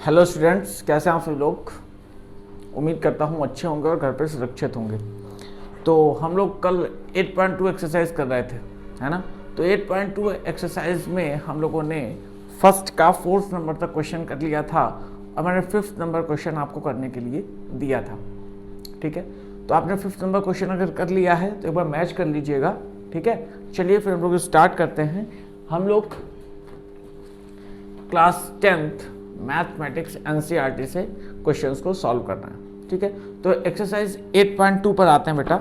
Hello students, कैसे हैं आप सभी लोग। उम्मीद करता हूँ अच्छे होंगे और घर पर सुरक्षित होंगे। तो हम लोग कल 8.2 एक्सरसाइज कर रहे थे, है ना। तो 8.2 एक्सरसाइज में हम लोगों ने फर्स्ट का 4th नंबर तक क्वेश्चन कर लिया था और मैंने 5th नंबर क्वेश्चन आपको करने के लिए दिया था। ठीक है, तो आपने 5th नंबर क्वेश्चन अगर कर लिया है तो एक बार मैच कर लीजिएगा। ठीक है, चलिए फिर हम लोग स्टार्ट करते हैं। हम लोग क्लास 10th मैथमेटिक्स एनसीईआरटी से क्वेश्चंस को सॉल्व करना है। ठीक है, तो एक्सरसाइज 8.2 पर आते हैं बेटा।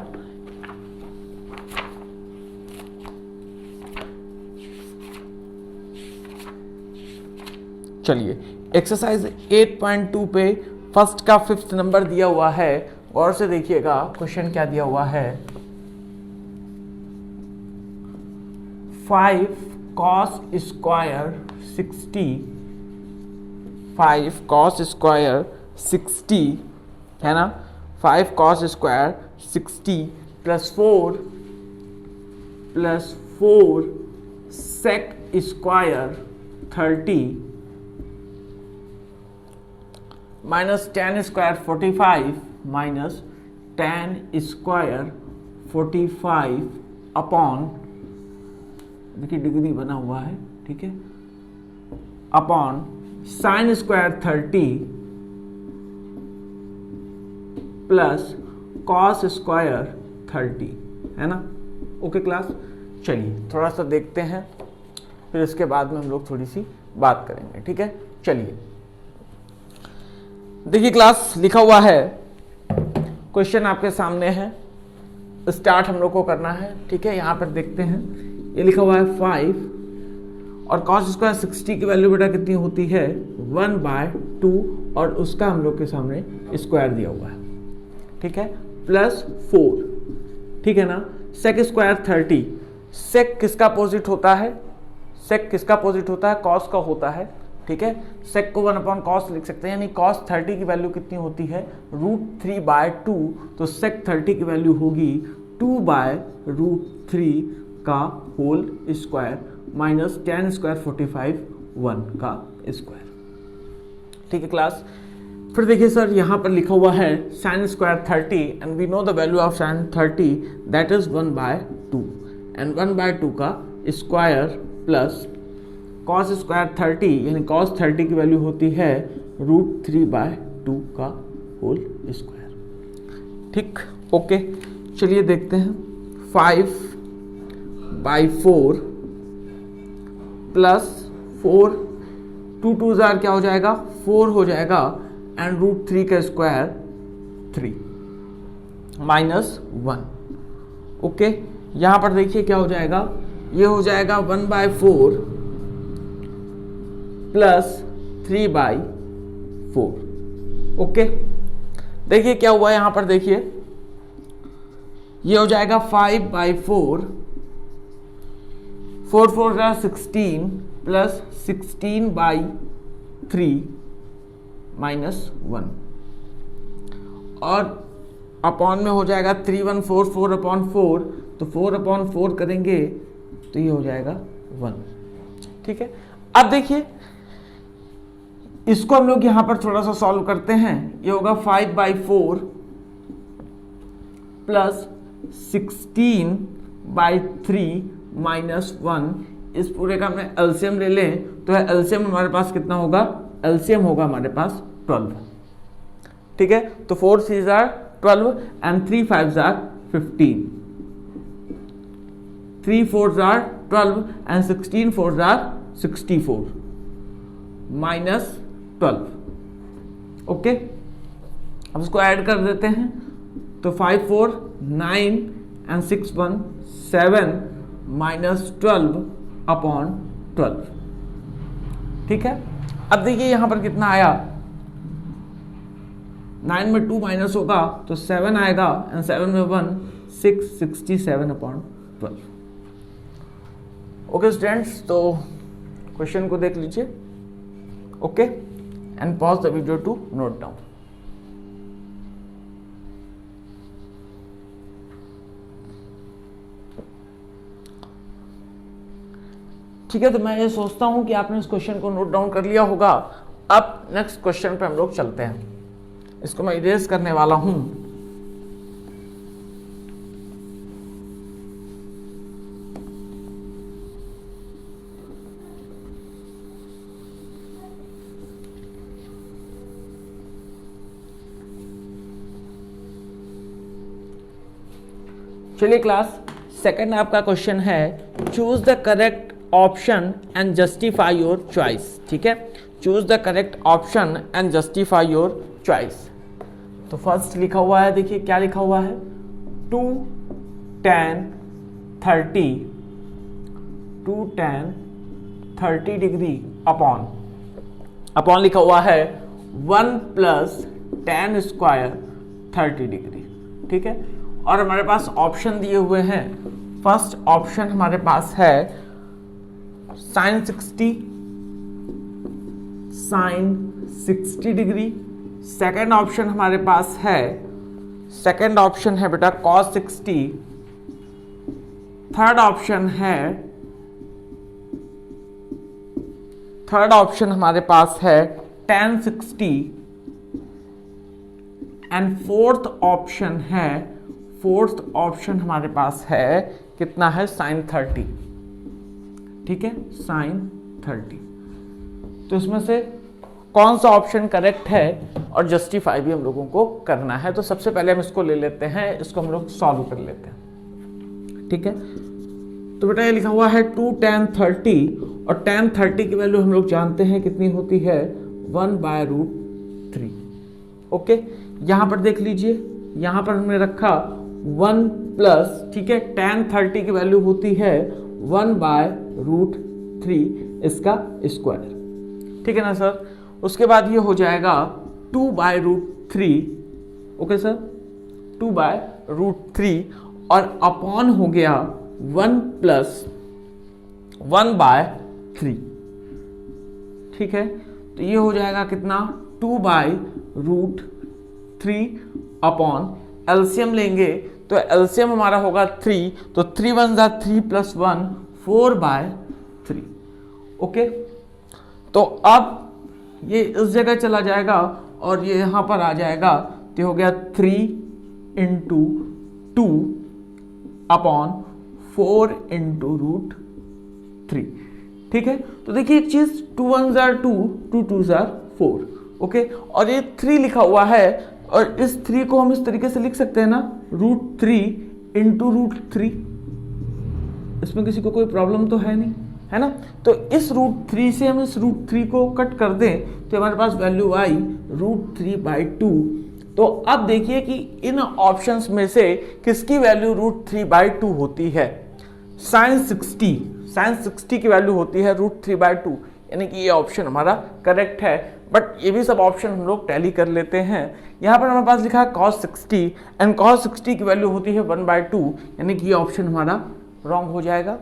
चलिए, एक्सरसाइज 8.2 पे फर्स्ट का 5th नंबर दिया हुआ है। गौर से देखिएगा क्वेश्चन क्या दिया हुआ है। 5 cos स्क्वायर 60, 5 cos स्क्वायर 60 है ना। 5 cos square 60 +4 sec square 30 minus tan square 45 minus tan square 45 upon, देखिए डिग्री बना हुआ है, ठीक है, upon sine square 30 plus cos square 30, है ना। ओके क्लास, चलिए थोड़ा सा देखते हैं, फिर इसके बाद में हम लोग थोड़ी सी बात करेंगे। ठीक है, चलिए देखिए क्लास, लिखा हुआ है, क्वेश्चन आपके सामने है, स्टार्ट हम लोग को करना है। ठीक है, यहां पर देखते हैं, ये लिखा हुआ है 5 और कॉस स्क्वायर 60 की वैल्यू बेटा कितनी होती है 1/2 और उसका हम लोग के सामने स्क्वायर दिया हुआ है। ठीक है, +4, ठीक है ना। सेक स्क्वायर 30, सेक किसका अपोजिट होता है, सेक किसका अपोजिट होता है, कॉस का होता है। ठीक है, सेक को 1/cos लिख सकते हैं, यानी cos 30 की वैल्यू कितनी होती है √3/2, तो सेक 30 की वैल्यू होगी 2/√3 का whole square minus tan square 45 1 का स्क्वायर। ठीक है क्लास, फिर देखिए सर, यहां पर लिखा हुआ है sin square 30 and we know the value of sin 30 that is 1/2 and 1/2 का स्क्वायर प्लस cos स्क्वायर 30 यानी cos 30 की वैल्यू होती है √3/2 का होल स्क्वायर। ठीक, ओके, चलिए देखते हैं। 5/4 प्लस 4, 2 2 जार क्या हो जाएगा 4 हो जाएगा एंड √3 का स्क्वायर 3 माइनस 1। ओके, यहां पर देखिए क्या हो जाएगा, ये हो जाएगा 1/4 प्लस 3/4। ओके, देखिए क्या हुआ यहां पर, देखिए ये हो जाएगा 5/4, 4 4 16 प्लस 16/3 माइनस 1 और अपॉन में हो जाएगा 3144 4/4, तो 4/4 करेंगे तो ये हो जाएगा 1। ठीक है, अब देखिए इसको हम लोग यहां पर थोड़ा सा सॉल्व करते हैं। ये होगा 5/4 प्लस 16/3 माइनस 1। इस पूरे का हमने एलसीएम ले लें तो एलसीएम हमारे पास कितना होगा, एलसीएम होगा हमारे पास 12। ठीक है, तो 4 3 12 एंड 3 5 15, 3 4 12 एंड 16 4 64 माइनस 12। ओके, अब इसको ऐड कर देते हैं, तो 5 4 9 एंड 6 1 7 माइनस 12 अपॉन 12। ठीक है, अब देखिए यहां पर कितना आया, 9 में 2 माइनस होगा तो 7 आएगा एंड 7 में 1 6 67 अपॉन 12। ओके स्टूडेंट्स, तो क्वेश्चन को देख लीजिए। Okay, and pause the video to note down. ठीक है, तो मैं ये सोचता हूं कि आपने इस क्वेश्चन को नोट डाउन कर लिया होगा। अब नेक्स्ट क्वेश्चन पे हम लोग चलते हैं। इसको मैं इरेज करने वाला हूं। चलिए क्लास, सेकंड आपका क्वेश्चन है, choose the correct option and justify your choice. ठीक है, choose the correct option and justify your choice. तो फर्स्ट लिखा हुआ है, देखिए क्या लिखा हुआ है, 2 tan 30 2 tan 30 डिग्री अपॉन लिखा हुआ है 1 प्लस tan स्क्वायर 30 डिग्री। ठीक है, और हमारे पास ऑप्शन दिए हुए हैं। फर्स्ट ऑप्शन हमारे पास है sin 60 डिग्री। सेकंड ऑप्शन हमारे पास है, सेकंड ऑप्शन है बेटा cos 60। थर्ड ऑप्शन हमारे पास है tan 60 एंड फोर्थ ऑप्शन हमारे पास है कितना है, sin 30। ठीक है, sin 30। तो इसमें से कौन सा ऑप्शन करेक्ट है और जस्टिफाई भी हम लोगों को करना है। तो सबसे पहले हम इसको ले लेते हैं, इसको हम लोग सॉल्व कर लेते हैं। ठीक है, तो बेटा ये लिखा हुआ है 2 tan 30, और tan 30 की वैल्यू हम लोग जानते हैं कितनी होती है, 1/√3। ओके, यहां पर देख लीजिए, यहां पर हमने रखा 1 प्लस, ठीक है, tan 30 की वैल्यू होती है 1/√3 इसका स्क्वायर। ठीक है ना सर। उसके बाद ये हो जाएगा 2/√3। ओके सर, 2/√3 और अपॉन हो गया 1 प्लस 1/3। ठीक है, तो ये हो जाएगा कितना, 2/√3 अपॉन, एलसीएम लेंगे तो एलसीएम हमारा होगा 3, तो 3 1 3 + 1 4/3। ओके, तो अब ये इस जगह चला जाएगा और ये यहां पर आ जाएगा, तो हो गया 3 × 2 अपॉन 4 × √3। ठीक है, तो देखिए एक चीज, 2 1 2, 2 2 4। ओके, और ये 3 लिखा हुआ है, और इस 3 को हम इस तरीके से लिख सकते हैं ना, √3 × √3। इसमें किसी को कोई प्रॉब्लम तो है नहीं, है ना। तो इस √3 से हम इस √3 को कट कर दें तो हमारे पास वैल्यू आई √3/2। तो अब देखिए कि इन ऑप्शंस में से किसकी वैल्यू √3/2 होती है। sin 60 की वैल्यू होती है √3/2, यानी कि ये ऑप्शन हमारा करेक्ट है। बट ये भी सब ऑप्शन हम लोग टैली कर लेते हैं। यहाँ पर हमारे पास लिखा है cos 60, एंड cos 60 की वैल्यू होती है 1/2, यानी कि ये ऑप्शन हमारा रॉन्ग हो जाएगा।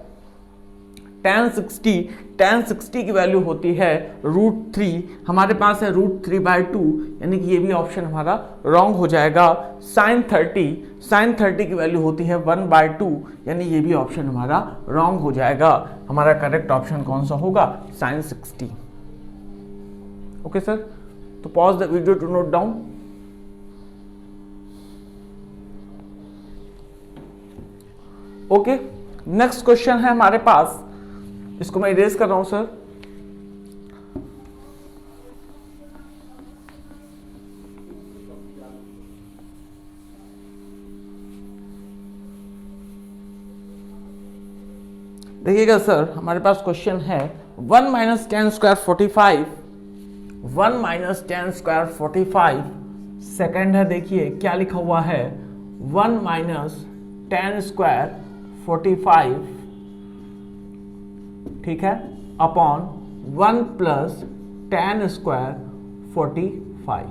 tan 60 की वैल्यू होती है √3, हमारे पास है √3/2, यानी कि ये भी ऑप्शन हमारा रॉन्ग हो जाएगा। sin 30 की वैल्यू होती है 1/2, यानी ये भी ऑप्शन हमारा रॉन्ग हो जाएगा। हमारा करेक्ट ऑप्शन कौन सा होगा, sin 60। ओके सर, तो pause the video to note down. Okay, next question है हमारे पास, इसको मैं इरेज कर रहा हूं सर। देखिएगा सर, हमारे पास क्वेश्चन है 1 - tan² 45, 1 - tan² 45। सेकंड है, देखिए क्या लिखा हुआ है, 1 - tan² 45, ठीक है, अपॉन 1 प्लस tan² 45।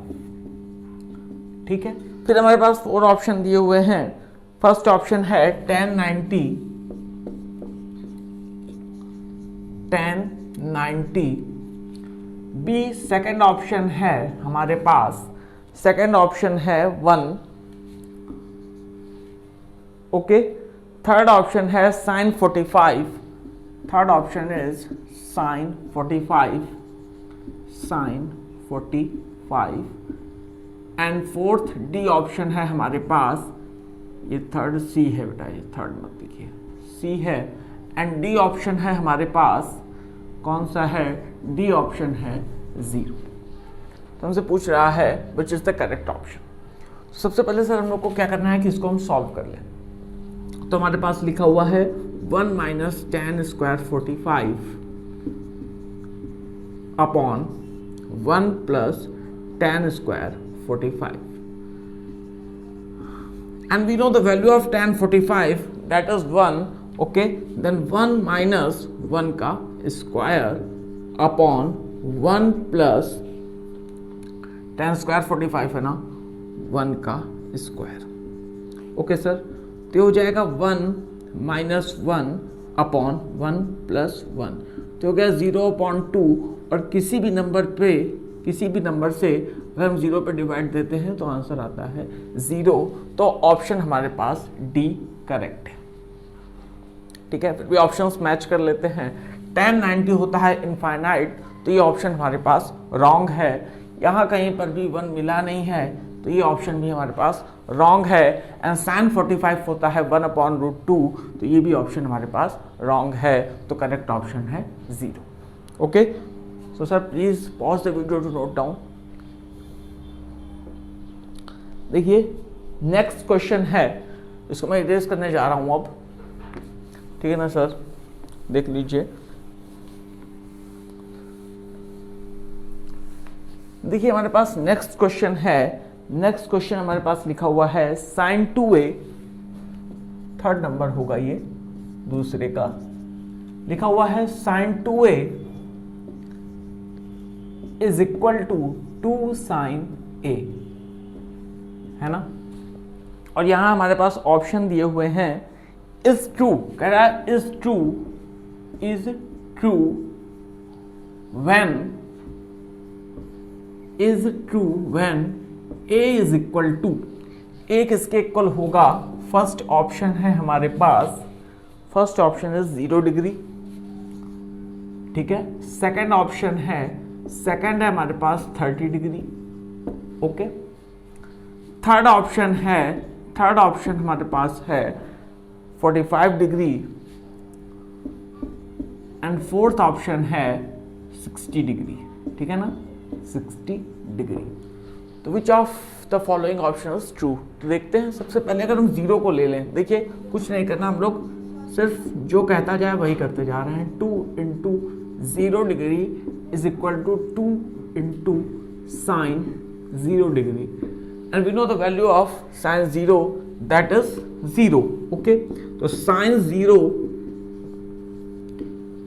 ठीक है, फिर हमारे पास 4 ऑप्शन दिए हुए हैं। फर्स्ट ऑप्शन है tan 90। बी सेकंड ऑप्शन है हमारे पास, सेकंड ऑप्शन है 1। ओके, थर्ड ऑप्शन है sin 45। Third option is sin 45, sin 45 and fourth D option है हमारे पास, ये थर्ड सी है बेटा, ये थर्ड मत देखिए, सी है एंड डी ऑप्शन है हमारे पास, कौन सा है, डी ऑप्शन है 0। तो हमसे पूछ रहा है which is the correct option. सबसे पहले सर हम लोग को क्या करना है कि इसको हम सॉल्व कर लें। तो हमारे पास लिखा हुआ है 1 minus ten square 45 upon 1 plus ten square 45 and we know the value of tan 45 that is 1, okay, then 1 minus 1 का square upon 1 plus tan square 45 है ना, 1 का square, okay सर। तो हो जाएगा 1 minus 1 upon 1 plus 1, तो हो गया 0.2 और किसी भी नंबर से अगर हम 0 पे डिवाइड देते हैं तो आंसर आता है 0। तो ऑप्शन हमारे पास डी करेक्ट है, ठीक है। फिर भी ऑप्शंस मैच कर लेते हैं। tan 90 होता है इनफाइनाइट, तो ये ऑप्शन हमारे पास रॉन्ग है। यहाँ कहीं पर भी 1 मिला नहीं है, तो ये ऑप्शन भी हमारे पास रॉन्ग है। एंड sin 45 होता है 1/√2, तो ये भी ऑप्शन हमारे पास रॉन्ग है। तो करेक्ट ऑप्शन है 0। Okay, so sir please pause the video to note down. देखिए नेक्स्ट क्वेश्चन है, इसको मैं इरेज करने जा रहा हूं अब, ठीक है ना सर, देख लीजिए। देखिए हमारे पास नेक्स्ट क्वेश्चन है। नेक्स्ट क्वेश्चन हमारे पास लिखा हुआ है sin 2a, थर्ड नंबर होगा ये दूसरे का, लिखा हुआ है sin 2a is equal to 2 sin a, है ना। और यहां हमारे पास ऑप्शन दिए हुए हैं इज ट्रू, कह रहा है is true when a is equal to, a किसके इक्वल होगा, फर्स्ट ऑप्शन है हमारे पास, फर्स्ट ऑप्शन इज 0 डिग्री, ठीक है। सेकंड ऑप्शन है हमारे पास 30 डिग्री, ओके। थर्ड ऑप्शन हमारे पास है 45 डिग्री एंड फोर्थ ऑप्शन है 60 डिग्री, ठीक है ना, 60 डिग्री। तो which of the following option is true. तो देखते हैं, सबसे पहले अगर हम 0 को ले लें, देखिए कुछ नहीं करना, हम लोग सिर्फ जो कहता जाए वही करते जा रहे हैं। 2 into 0 degree is equal to 2 into sine 0 degree, and we know the value of sin 0, that is 0, okay। तो sin 0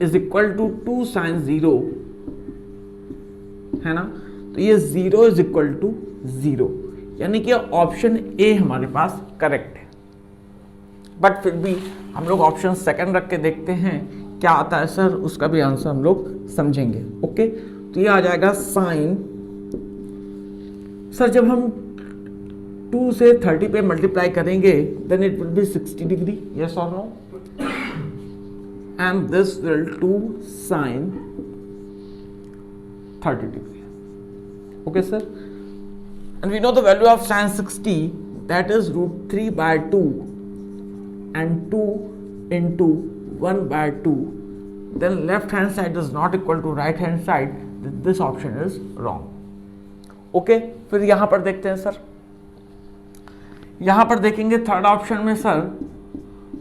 is equal to 2 sin 0, है ना। तो ये 0 is equal to 0, यानी कि ऑप्शन ए हमारे पास करेक्ट है। बट फिर भी हम लोग ऑप्शन सेकंड रख के देखते हैं क्या आता है सर, उसका भी आंसर हम लोग समझेंगे, ओके। तो ये आ जाएगा साइन, सर जब हम 2 से 30 पे मल्टीप्लाई करेंगे then it will be 60 degree, yes और no, and this will 2 sin 30 degree, okay sir. And we know the value of sin 60, that is √3/2 and 2 into 1/2, then left hand side is not equal to right hand side, this option is wrong, okay. फिर यहां पर देखते हैं sir, यहां पर देखेंगे third option में sir,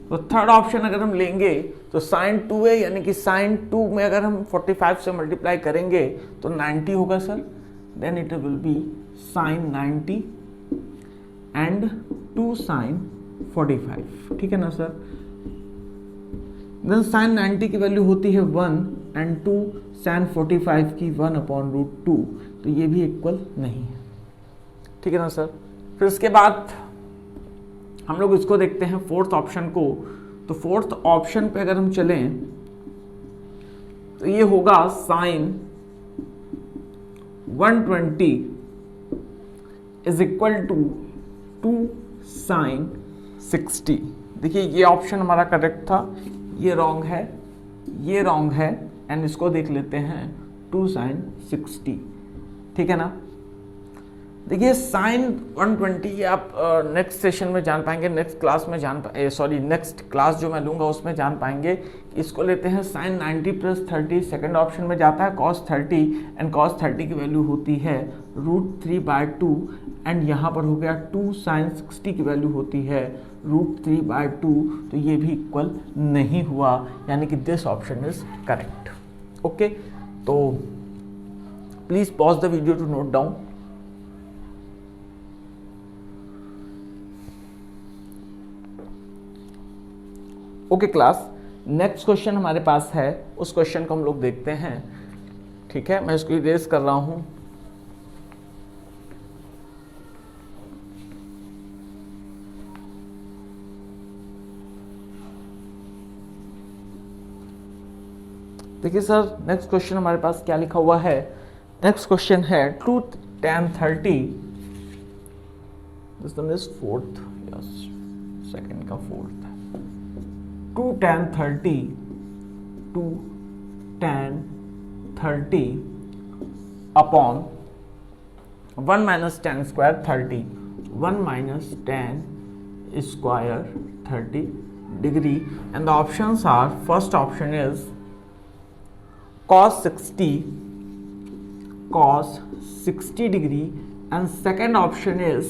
तो थर्ड ऑप्शन अगर हम लेंगे तो sin 2a यानी कि sin 2 में अगर हम 45 से मल्टीप्लाई करेंगे तो 90 होगा sir, then it will be sin 90 and 2 sin 45, ठीक है ना सर। देन sin 90 की वैल्यू होती है 1 एंड 2 sin 45 की 1/√2, तो ये भी इक्वल नहीं है, ठीक है ना सर। फिर उसके बाद हम लोग इसको देखते हैं फोर्थ ऑप्शन को। तो फोर्थ ऑप्शन पे अगर हम चलें तो ये होगा sin 120 is equal to 2 sin 60। देखिए ये ऑप्शन हमारा करेक्ट था, ये रॉन्ग है, एंड इसको देख लेते हैं 2 sin 60। ठीक है ना। देखिए साइन 120 ये आप नेक्स्ट सेशन में जान पाएंगे, नेक्स्ट क्लास में नेक्स्ट क्लास जो मैं लूँगा उसमें जान पाएंगे। इसको लेते हैं साइन 90 + 30, सेकेंड ऑप्शन में जाता है कॉस 30, एंड कॉस 30 की वैल्यू होती है √3/2, एंड यहाँ पर हो गया 2 साइन 60 की वैल्यू होती है √3/2, तो ये भी इक्वल नहीं हुआ, यानी कि this option is correct. Okay, तो please pause the video to note down. Okay class, next question हमारे पास है, उस क्वेश्चन को हम लोग देखते हैं। ठीक है, मैं इसको इरेज कर रहा हूं। देखिए सर, नेक्स्ट क्वेश्चन हमारे पास क्या लिखा हुआ है। नेक्स्ट क्वेश्चन है 2 tan 30, this one is fourth, yes second का fourth, 2 tan 30 upon 1 - tan square 30, 1 - tan square 30 degree, and the options are, first option is cos 60 degree, and second option is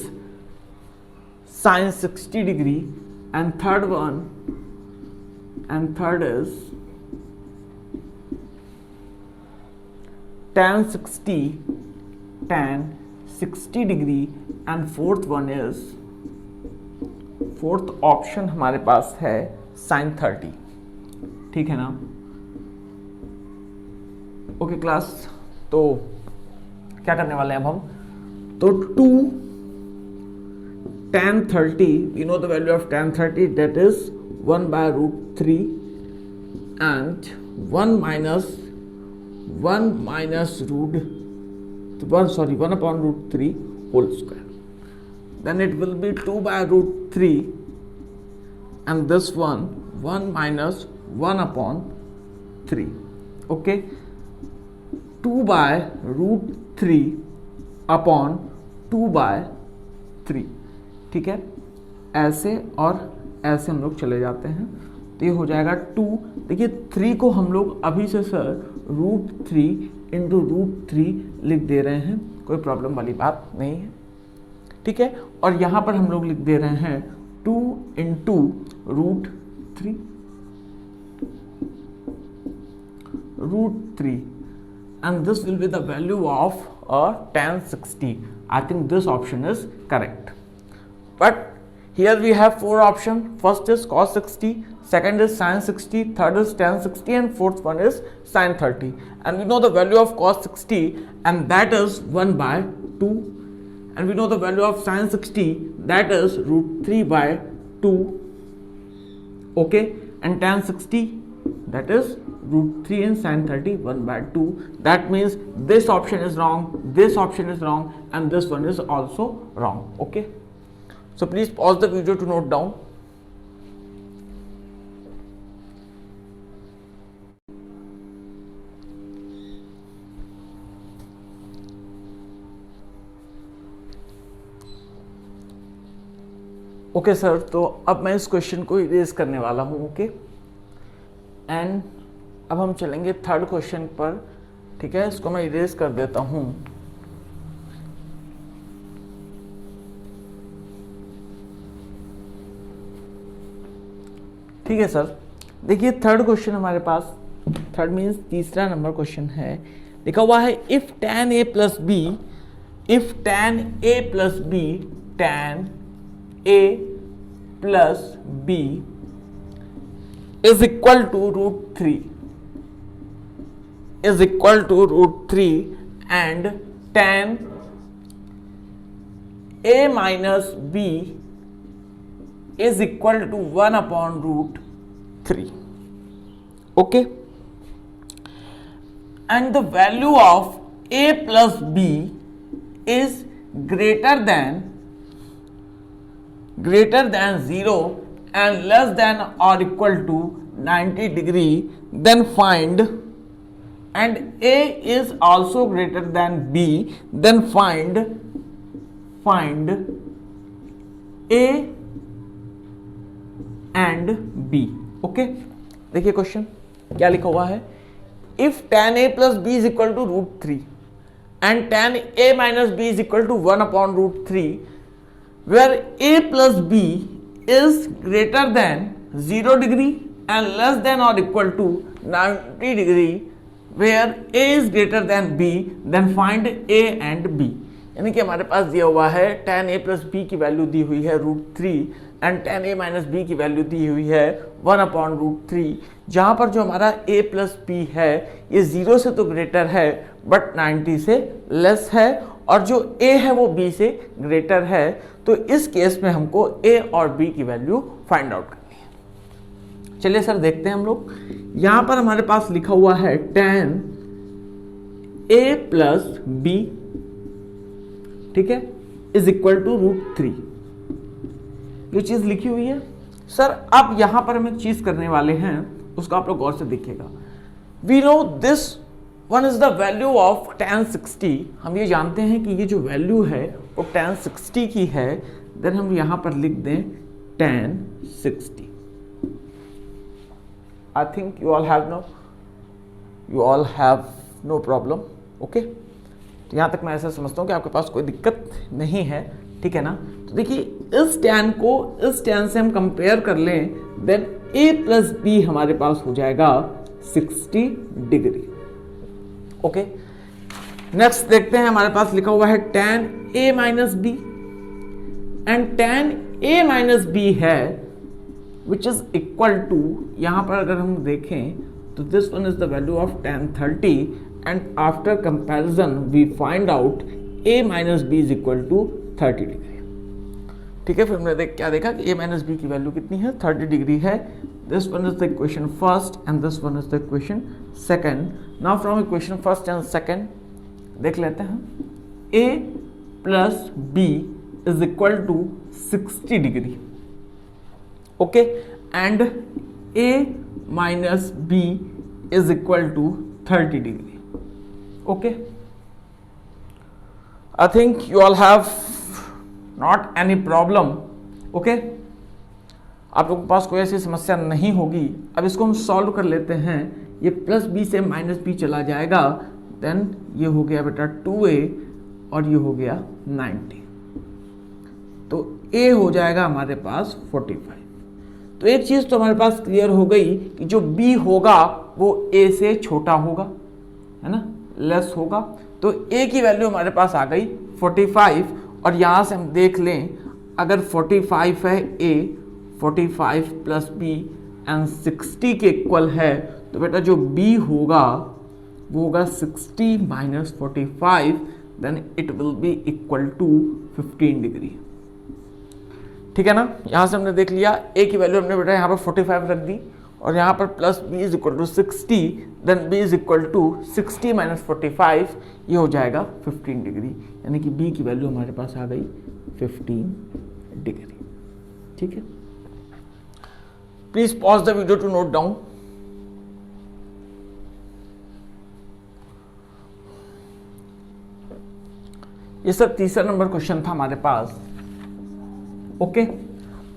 sin 60 degree, and third is tan 60 degree, and fourth option हमारे पास है sin 30। ठीक है ना। Okay class, तो क्या करने वाले हैं अब हम, तो 2 tan 30, we know the value of tan 30, that is 1/√3, and 1 upon √3 whole square. Then it will be 2/√3, and this one 1 - 1 upon 3. Okay, 2/√3 upon 2/3। ठीक है, ऐसे और ऐसे हम लोग चले जाते हैं, तो ये हो जाएगा 2। देखिए 3 को हम लोग अभी से सर √3 × √3 लिख दे रहे हैं, कोई प्रॉब्लम वाली बात नहीं है। ठीक है, और यहाँ पर हम लोग लिख दे रहे हैं 2 × √3, and this will be the value of tan 60. I think this option is correct. But here we have 4 options. First is cos 60, second is sin 60, third is tan 60, and fourth one is sin 30. And we know the value of cos 60, and that is 1/2. And we know the value of sin 60, that is √3/2. Okay, and tan 60, that is √3, and sin 30 1/2. That means this option is wrong, this option is wrong, and this one is also wrong. Okay, so please pause the video to note down. Okay sir, तो अब मैं इस question को erase करने वाला हूं। Okay, and अब हम चलेंगे थर्ड क्वेश्चन पर। ठीक है, इसको मैं इरेज कर देता हूं। ठीक है सर, देखिए थर्ड क्वेश्चन हमारे पास, थर्ड मीन्स तीसरा नंबर क्वेश्चन है। लिखा हुआ है if tan A + B is equal to √3 and tan A - B is equal to 1 upon √3. Okay, and the value of A + B is greater than 0 and less than or equal to 90 degree, then find and A is also greater than B, then find A and B. Okay, देखिए question क्या लिखा हुआ है, if tan A plus B is equal to √3 and tan A minus B is equal to 1 upon √3, where A plus B is greater than 0 degree and less than or equal to 90 degree, where A is greater than B, then find A and B. यानी कि हमारे पास दिया हुआ है tan A plus B की value दी हुई है √3 and tan A minus B की वैल्यू दी हुई है 1 अपॉन √3, जहां पर जो हमारा A plus B है ये 0 से तो ग्रेटर है बट 90 से लेस है, और जो A है वो B से ग्रेटर है। तो इस केस में हमको A और B की वैल्यू फाइंड आउट करनी है। चलिए सर देखते हैं हम लोग, यहां पर हमारे पास लिखा हुआ है tan A plus B, ठीक है, इज इक्वल टू √3, ये चीज लिखी हुई है। सर अब यहां पर हम एक चीज करने वाले हैं, उसको आप लोग गौर से देखिएगा। We know this one is the value of tan 60, हम ये जानते हैं कि ये जो वैल्यू है वो tan 60 की है, देन हम यहां पर लिख दें tan 60। I think you all have no problem, okay. तो यहां तक मैं ऐसा समझता हूं कि आपके पास कोई दिक्कत नहीं है, ठीक है ना। तो देखिए इस tan को इस tan से हम कंपेयर कर लें, देन A प्लस B हमारे पास हो जाएगा 60 डिग्री, ओके। नेक्स्ट देखते हैं, हमारे पास लिखा हुआ है tan A minus B, and tan A minus B है विच इज इक्वल टू, यहां पर अगर हम देखें तो this one is the value of tan 30, and after comparison we find out A minus B is equal to 30 degree, ठीक है। फिर हमने क्या देखा कि A माइनस B की वैल्यू कितनी है, 30 डिग्री है। This one is the equation first and this one is the equation second. Now from equation first and second देख लेते हैं, A plus B is equal to 60 degree, okay, and A minus B is equal to 30 degree, okay. I think you all have not any problem, okay. आप लोगों के पास कोई ऐसी समस्या नहीं होगी। अब इसको हम सॉल्व कर लेते हैं, ये प्लस बी से माइनस बी चला जाएगा, देन ये हो गया बेटा 2A और ये हो गया 90, तो A हो जाएगा हमारे पास 45। तो एक चीज तो हमारे पास क्लियर हो गई कि जो B होगा वो A से छोटा होगा, है ना, लेस होगा। तो A की वैल्यू हमारे पास आ गई 45, और यहां से हम देख लें अगर 45 है A, 45 प्लस B एंड 60 के इक्वल है, तो बेटा जो B होगा वो होगा 60 minus 45, then it will be equal to 15 degree, ठीक है ना। यहां से हमने देख लिया A की वैल्यू हमने बेटा यहाँ पर 45 रख दी, और यहाँ पर plus B is equal to 60, then B is equal to 60 minus 45, ये हो जाएगा 15 डिग्री, यानी कि B की वैल्यू हमारे पास आ गई 15 डिग्री, ठीक है। Please pause the video to note down. ये सब तीसरा नंबर क्वेश्चन था हमारे पास, ओके।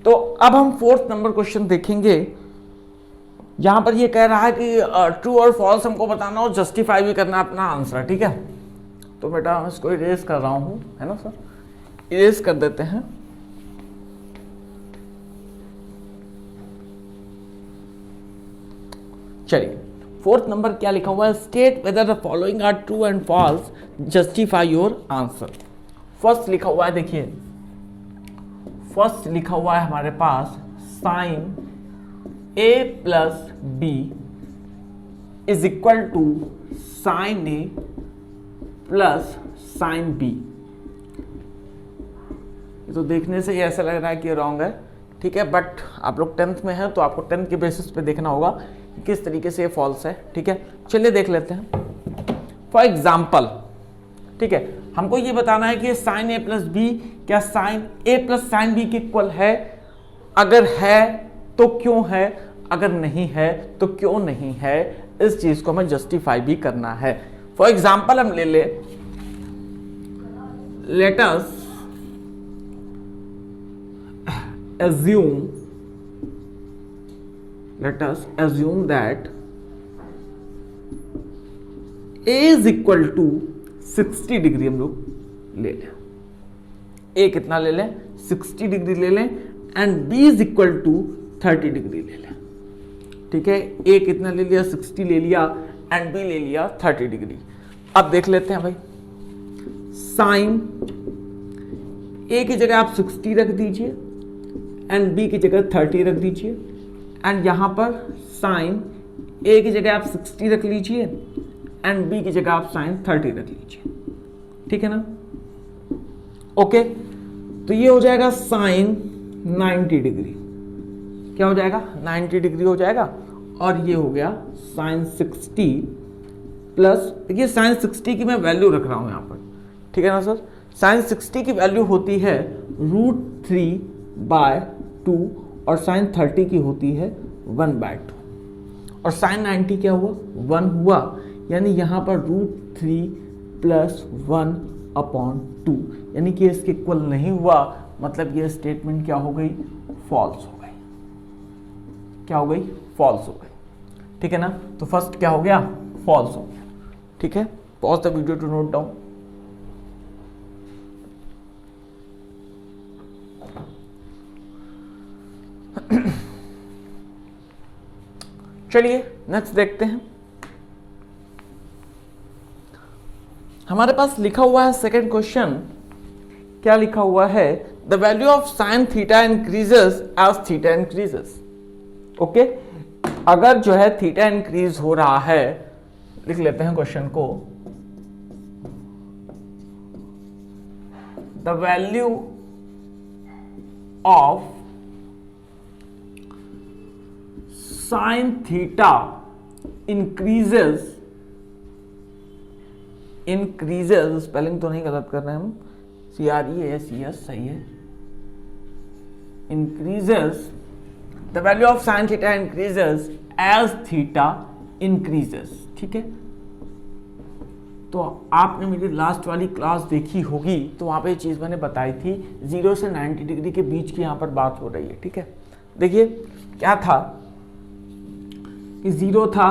तो अब हम फोर्थ नंबर क्वेश्चन देखेंगे। यहां पर ये कह रहा है कि ट्रू और फॉल्स हमको बताना और जस्टिफाई भी करना अपना आंसर, ठीक है। तो बेटा मैं इसको इरेज कर रहा हूं, है ना सर, इरेज कर देते हैं। चलिए फोर्थ नंबर क्या लिखा हुआ है, state whether the following are true and false, justify your answer. First लिखा हुआ है, देखिए फर्स्ट लिखा हुआ है हमारे पास sine A plus B is equal to sine A plus sine B। ये तो देखने से ही ऐसा लग रहा है कि रॉन्ग है, ठीक है, बट आप लोग 10th में हैं तो आपको 10th के बेसिस पे देखना होगा कि किस तरीके से ये फॉल्स है, ठीक है। चलिए देख लेते हैं। फॉर एग्जाम्पल, ठीक है, हमको ये बताना है कि साइन A प्लस B क्या sine A plus sine B के इक्वल है, अगर है तो क्यों है, अगर नहीं है तो क्यों नहीं है, इस चीज को हमें जस्टिफाई भी करना है। फॉर एग्जाम्पल हम ले ले, let us assume that a is equal to 60 degree हम लोग ले लें। a कितना ले लें? 60 डिग्री ले लें and b is equal to 30 degree ले लें। ठीक है, a कितना ले लिया? 60 ले लिया एंड b ले लिया 30 डिग्री। अब देख लेते हैं भाई, साइन a की जगह आप 60 रख दीजिए एंड b की जगह 30 रख दीजिए, एंड यहां पर साइन a की जगह आप 60 रख लीजिए एंड b की जगह आप साइन 30 रख लीजिए। ठीक है ना? ओके, तो ये हो जाएगा साइन 90 डिग्री। क्या हो जाएगा? 90 डिग्री हो जाएगा। और ये हो गया साइन 60 प्लस, देखिए साइन 60 की मैं वैल्यू रख रहा हूं यहां पर। ठीक है ना सर? साइन 60 की वैल्यू होती है √3/2 और साइन 30 की होती है 1/2। और साइन 90 क्या हुआ? 1 हुआ, यानी यहां पर √3 + 1/2, यानी कि इसके इक्वल नहीं हुआ, मतलब ये स्टेटमेंट क्या हो गई? फॉल्स हो गई। क्या हो गई? फॉल्स हो गई। ठीक है ना? तो फर्स्ट क्या हो गया? फॉल्स हो गया। ठीक है, pause the video to note down. चलिए नेक्स्ट देखते हैं। हमारे पास लिखा हुआ है सेकंड क्वेश्चन। क्या लिखा हुआ है? The value of sine theta increases as theta increases. Okay, अगर जो है थीटा इंक्रीज हो रहा है, लिख लेते हैं क्वेश्चन को, the value of sine theta increases, spelling तो नहीं गलत कर रहे हैं हम, CREACS सही है, increases, the value of sine theta increases as theta increases. ठीक है, तो आपने मेरी लास्ट वाली क्लास देखी होगी, तो वहां पे चीज मैंने बताई थी, 0 से 90 डिग्री के बीच की यहां पर बात हो रही है। ठीक है, देखिए क्या था कि 0 था,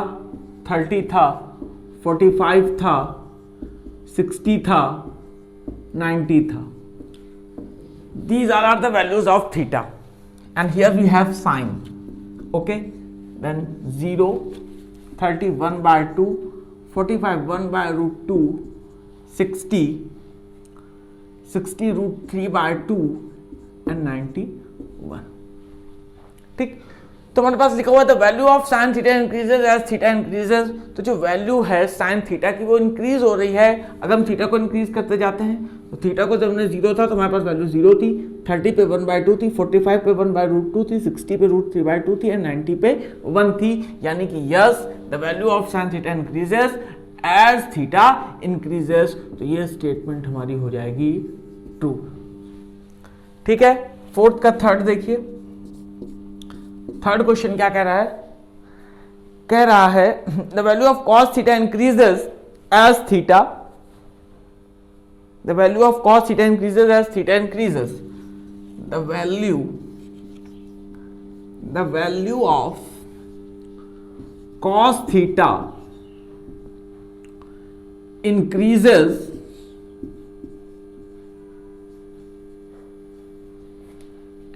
30 था, 45 था, 60 था, 90 था। These are the values of theta, and here we have sine. Okay, then 0, 30 1/2, 45 1/√2, 60 √3/2 and 91। ठीक, तो हमारे पास लिखा हुआ है the value of sine theta increases as theta increases. तो जो वैल्यू है साइन थीटा की वो इंक्रीज हो रही है। अगर हम थीटा को इंक्रीज करते जाते हैं, तो थीटा को जब हमने 0 था तो हमारे पास वैल्यू 0 थी, 30 पे 1/2 थी, 45 पे 1/√2 थी, 60 पे √3/2 थी एंड 90 पे 1 थी। यानी कि yes, the value of sine theta increases as theta increases. तो ये स्टेटमेंट हमारी हो जाएगी ट्रू। ठीक है, फोर्थ का थर्ड देखिए। थर्ड क्वेश्चन क्या कह रहा है? कह रहा है the value of cos theta increases as theta, the value of cos theta increases as theta increases, the value of cos theta increases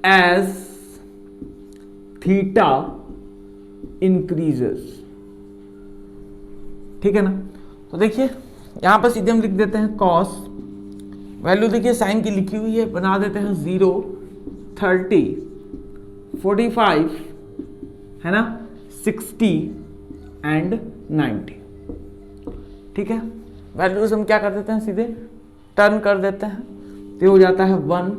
as theta increases. ठीक है ना? तो देखिए यहां पर सीधे हम लिख देते हैं कॉस, वैल्यू देखिए साइन की लिखी हुई है, बना देते हैं 0, 30, 45 है ना, 60 एंड 90। ठीक है, वैल्यूज हम क्या कर देते हैं, सीधे टर्न कर देते हैं। तो ये हो जाता है 1,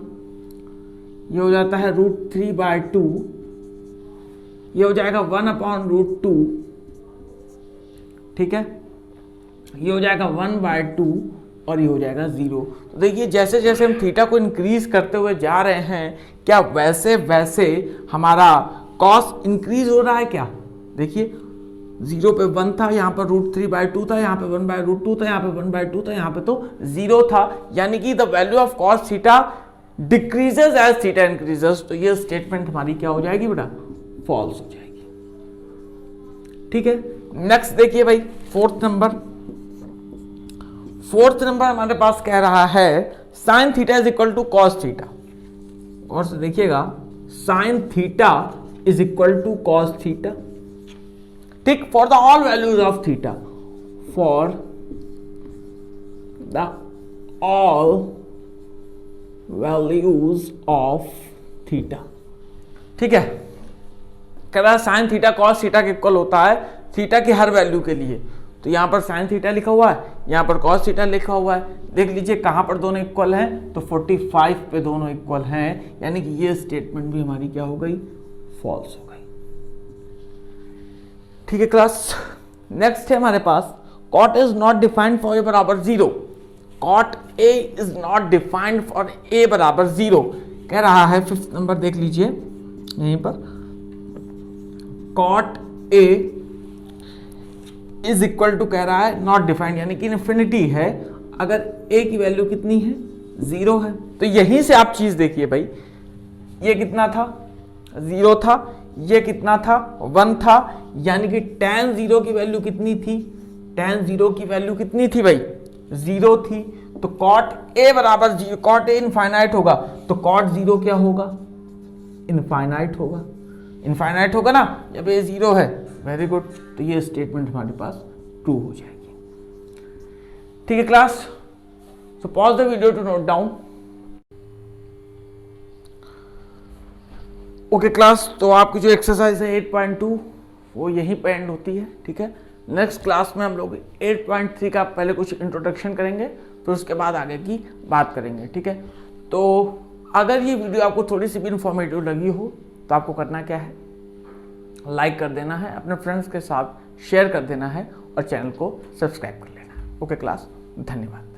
ये हो जाता है √3/2, ये हो जाएगा 1/√2। ठीक है, ये हो जाएगा 1/2 और ये हो जाएगा 0। तो देखिए जैसे जैसे हम थीटा को इंक्रीज करते हुए जा रहे हैं, क्या वैसे वैसे हमारा कॉस इंक्रीज हो रहा है क्या? देखिए 0 पे 1 था, यहाँ पर √3/2 था, यहाँ पे 1/√2 था, यहाँ पे 1/2 था, यहाँ पे तो 0 था, यानी कि the value of cos theta decreases as theta increases. तो ये स्टेटमेंट हमारी क्या हो जाएगी बेटा, फॉल्स हो जाएगी। ठीक है, नेक्स्ट देखिए भाई, फोर्थ नंबर हमारे पास कह रहा है sin theta is equal to cos theta. और से देखिएगा, sin theta is equal to cos theta, ठीक, for the all values of theta, for the all values of theta. ठीक है, कह रहा है साइन थीटा cos थीटा के इक्वल होता है थीटा की हर वैल्यू के लिए। तो यहां पर साइन थीटा लिखा हुआ है, यहां पर cos थीटा लिखा हुआ है। देख लीजिए कहां पर दोनों इक्वल हैं, तो 45 पे दोनों इक्वल हैं, यानी कि ये स्टेटमेंट भी हमारी क्या हो गई, फॉल्स हो गई। ठीक है क्लास, नेक्स्ट है हमारे पास cot is not defined for a बराबर 0। cot a is not defined for a बराबर 0 कह रहा है। फिफ्थ नंबर देख लीजिए यहीं पर, cot a is equal to कह रहा है नॉट डिफाइंड, यानी कि इन्फिनिटी है। अगर a की वैल्यू कितनी है, 0 है, तो यहीं से आप चीज देखिए भाई, ये कितना था, 0 था, ये कितना था, 1 था, यानी कि tan 0 की वैल्यू कितनी थी, tan 0 की वैल्यू कितनी थी भाई, 0 थी। तो cot a बराबर 0, cot a इनफाइनाइट होगा, तो cot 0 क्या होगा, इनफाइनाइट होगा, इनफाइनाइट होगा ना, जब ये 0 है। वेरी गुड, तो ये स्टेटमेंट हमारे पास ट्रू हो जाएगी। ठीक है class, so pause the video to note down. Okay class, तो आपकी जो एक्सरसाइज है 8.2 वो यहीं पे एंड होती है। ठीक है, नेक्स्ट क्लास में हम लोग 8.3 का पहले कुछ इंट्रोडक्शन करेंगे, फिर उसके बाद आगे की बात करेंगे। ठीक है, तो अगर ये वीडियो आपको थोड़ी सी भी इंफॉर्मेटिव लगी हो तो आपको करना क्या है, लाइक कर देना है, अपने फ्रेंड्स के साथ शेयर कर देना है और चैनल को सब्सक्राइब कर लेना है। ओके क्लास, धन्यवाद।